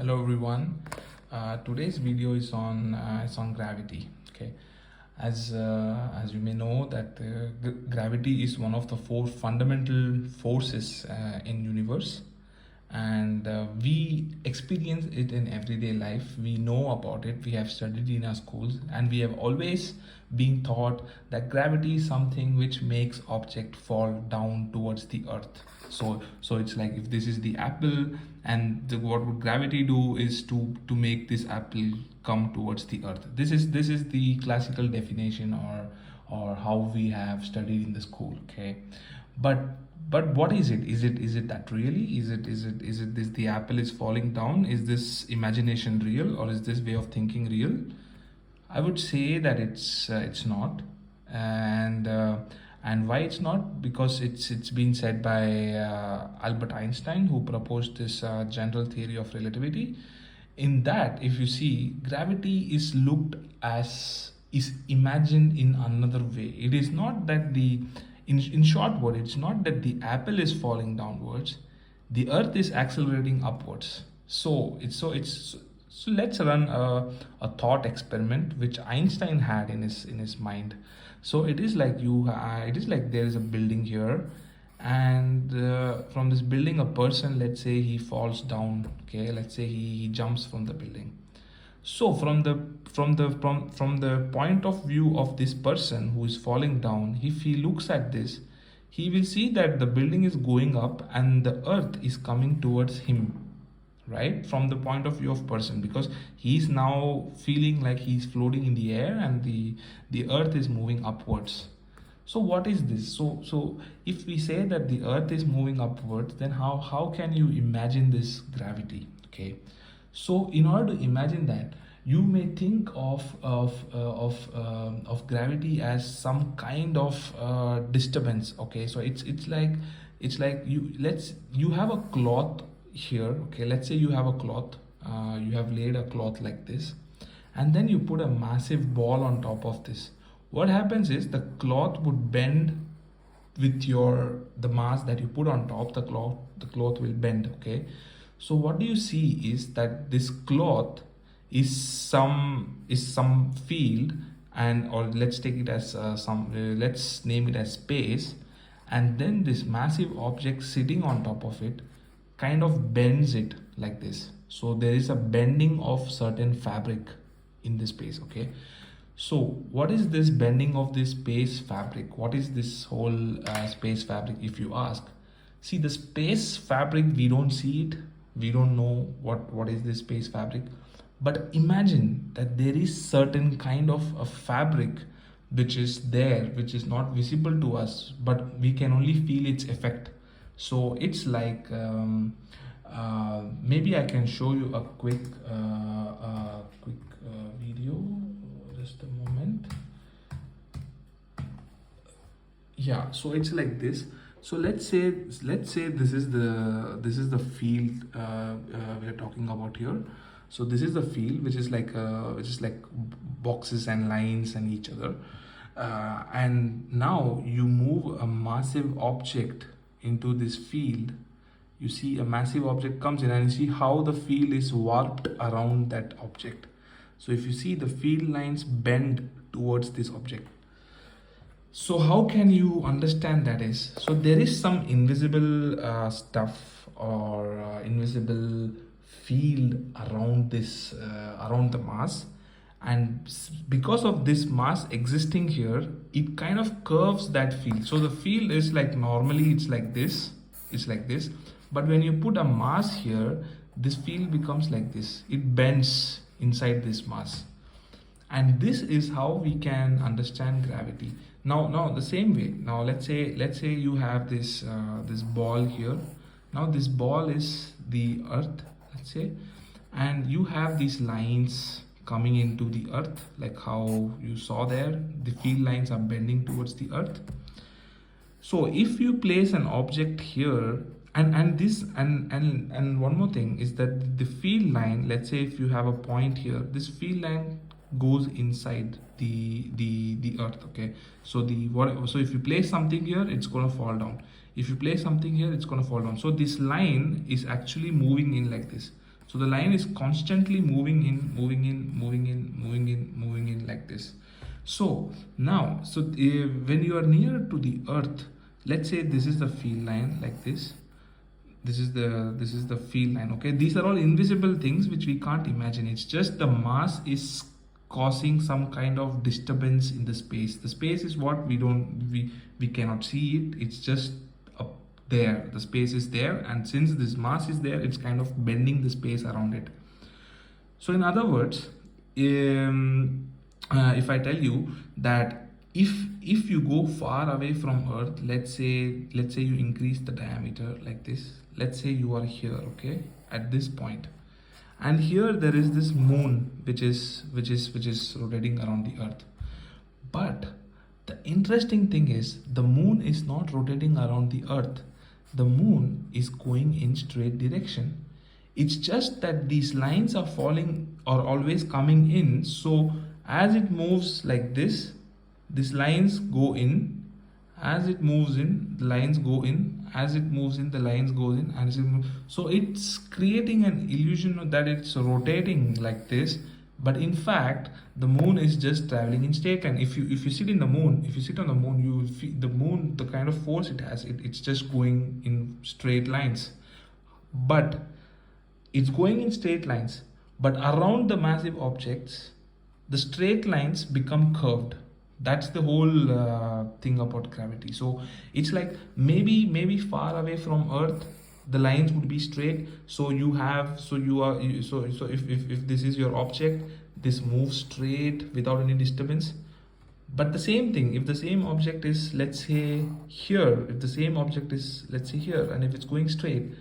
Hello everyone. Today's video is on gravity. Okay, as you may know that gravity is one of the four fundamental forces in universe, and we experience it in everyday life. We know about it. We have studied in our schools, and we have always been taught that gravity is something which makes object fall down towards the earth. So it's like if this is the apple, and what would gravity do is to make this apple come towards the earth. This is the classical definition, or how we have studied in the school. Okay, but what is it? Is it that really? Is it this the apple is falling down? Is this imagination real, or is this way of thinking real? I would say that it's not, and why it's not? Because it's been said by Albert Einstein, who proposed this general theory of relativity. In that, if you see, gravity is looked as is imagined in another way. It is not that in short word, it's not that the apple is falling downwards, the earth is accelerating upwards. So let's run a thought experiment which Einstein had in his mind. So it is like it is like there is a building here, and from this building a person, let's say he falls down. Okay, let's say he jumps from the building. So from the point of view of this person who is falling down, if he looks at this, he will see that the building is going up and the earth is coming towards him, right? From the point of view of person, because he's now feeling like he's floating in the air and the earth is moving upwards. So what is this? So if we say that the earth is moving upwards, then how can you imagine this gravity? Okay, so in order to imagine that, you may think of gravity as some kind of disturbance. Okay, so it's like you have a cloth here. Okay, let's say you have a cloth, you have laid a cloth like this, and then you put a massive ball on top of this. What happens is the cloth would bend with the mass that you put on top. The cloth will bend. Okay, so what do you see is that this cloth is some field, or let's take it as let's name it as space, and then this massive object sitting on top of it kind of bends it like this. So there is a bending of certain fabric in this space. Okay, so what is this bending of this space fabric? What is this whole space fabric, if you ask? See, the space fabric, we don't see it, we don't know what is this space fabric, but imagine that there is certain kind of a fabric which is there, which is not visible to us, but we can only feel its effect. So it's like maybe I can show you a quick video. Just a moment. Yeah, so it's like this. So let's say this is the field we're talking about here. So this is the field, which is like boxes and lines and each other. And now you move a massive object into this field. You see a massive object comes in, and you see how the field is warped around that object. So if you see, the field lines bend towards this object. So how can you understand that is? So there is some invisible stuff, or invisible field around this, around the mass, and because of this mass existing here, it kind of curves that field. So the field is like, normally it's like this, but when you put a mass here, this field becomes like this. It bends inside this mass, and this is how we can understand gravity. Now the same way, now let's say you have this this ball here. Now this ball is the earth, let's say, and you have these lines coming into the earth, like how you saw there, the field lines are bending towards the earth. So if you place an object here, and one more thing is that the field line, let's say if you have a point here, this field line goes inside the earth. Okay, so so if you place something here, it's going to fall down. If you place something here, it's going to fall down. So this line is actually moving in like this. So the line is constantly moving in, moving in, moving in, moving in, moving in like this. So now, when you are near to the earth, let's say this is the field line like this. This is the field line. Okay, these are all invisible things which we can't imagine. It's just the mass is causing some kind of disturbance in the space. The space is what we cannot see it. It's just up there. The space is there, and since this mass is there, it's kind of bending the space around it. So in other words, if I tell you that if you go far away from Earth, let's say you increase the diameter like this. Let's say you are here, okay, at this point, and here there is this moon which is rotating around the Earth. But the interesting thing is the moon is not rotating around the Earth. The moon is going in straight direction. It's just that these lines are falling or always coming in. So as it moves like this, these lines go in. As it moves in, the lines go in. As it moves in, the lines go in. And so it's creating an illusion that it's rotating like this. But in fact, the moon is just traveling in straight line. If you sit in the moon, if you sit on the moon, you will feel the moon, the kind of force it has, it's just going in straight lines. But it's going in straight lines. But around the massive objects, the straight lines become curved. That's the whole thing about gravity. So it's like maybe far away from Earth, the lines would be straight. So if this is your object, this moves straight without any disturbance. But the same thing, if the same object is, let's say here, if the same object is, let's say here, and if it's going straight,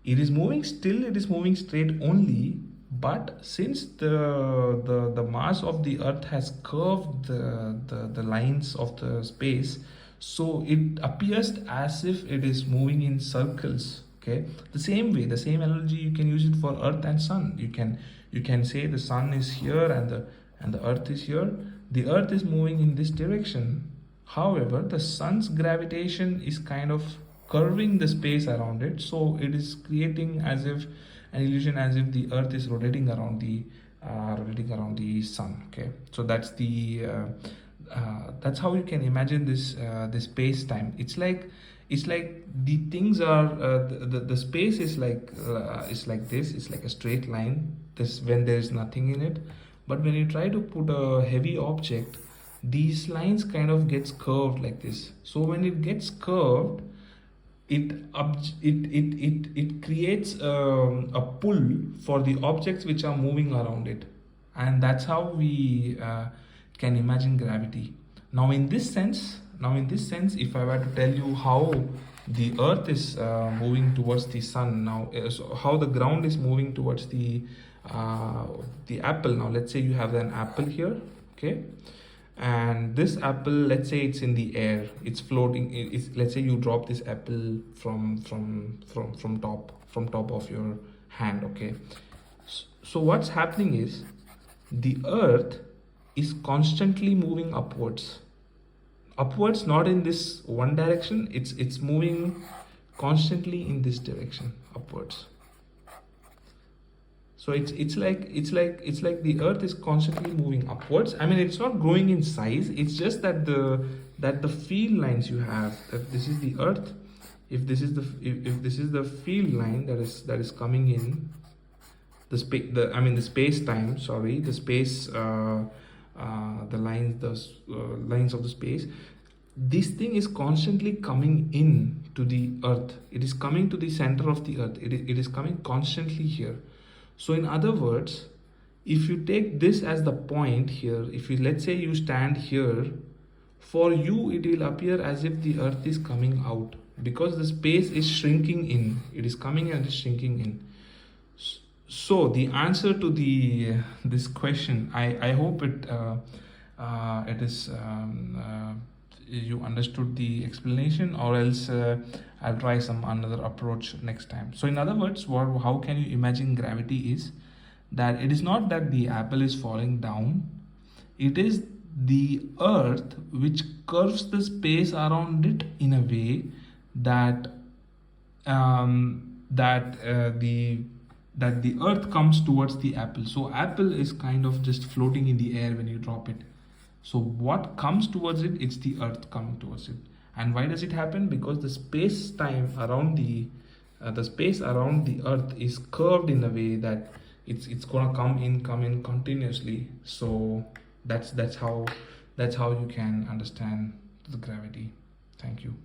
it is moving straight only. But since the mass of the Earth has curved the lines of the space, so it appears as if it is moving in circles. Okay, the same way, the same analogy, you can use it for Earth and Sun. You can say the Sun is here and the Earth is here. The Earth is moving in this direction. However, the Sun's gravitation is kind of curving the space around it, so it is creating as if an illusion as if the Earth is rotating around the Sun. Okay, so that's how you can imagine this space time. It's like the things are the space is like this. It's like a straight line. This when there is nothing in it. But when you try to put a heavy object, these lines kind of gets curved like this. So when it gets curved, it creates a pull for the objects which are moving around it, and that's how we can imagine gravity. Now in this sense, if I were to tell you how the Earth is moving towards the Sun, now so how the ground is moving towards the apple. Now let's say you have an apple here, okay, and this apple, let's say it's in the air, it's floating. Let's say you drop this apple from top of your hand, okay. So what's happening is the Earth is constantly moving upwards, not in this one direction. It's moving constantly in this direction, upwards. So it's like the Earth is constantly moving upwards. I mean, it's not growing in size. It's just that the field lines you have, that this is the Earth. If this is the field line that is coming in the space time. Sorry, the space. The lines of the space. This thing is constantly coming in to the Earth. It is coming to the center of the Earth. It is coming constantly here. So in other words, if you take this as the point here, let's say you stand here, for you it will appear as if the Earth is coming out, because the space is shrinking in. It is coming and is shrinking in. So the answer to this question, I hope it is you understood the explanation, or else I'll try some another approach next time. So in other words, how can you imagine gravity is that it is not that the apple is falling down, it is the Earth which curves the space around it in a way that that the earth comes towards the apple. So apple is kind of just floating in the air when you drop it. So what comes towards it? It's the earth coming towards it. And why does it happen? Because the space time around the space around the earth is curved in a way that it's gonna come in continuously. So that's how you can understand the gravity. Thank you.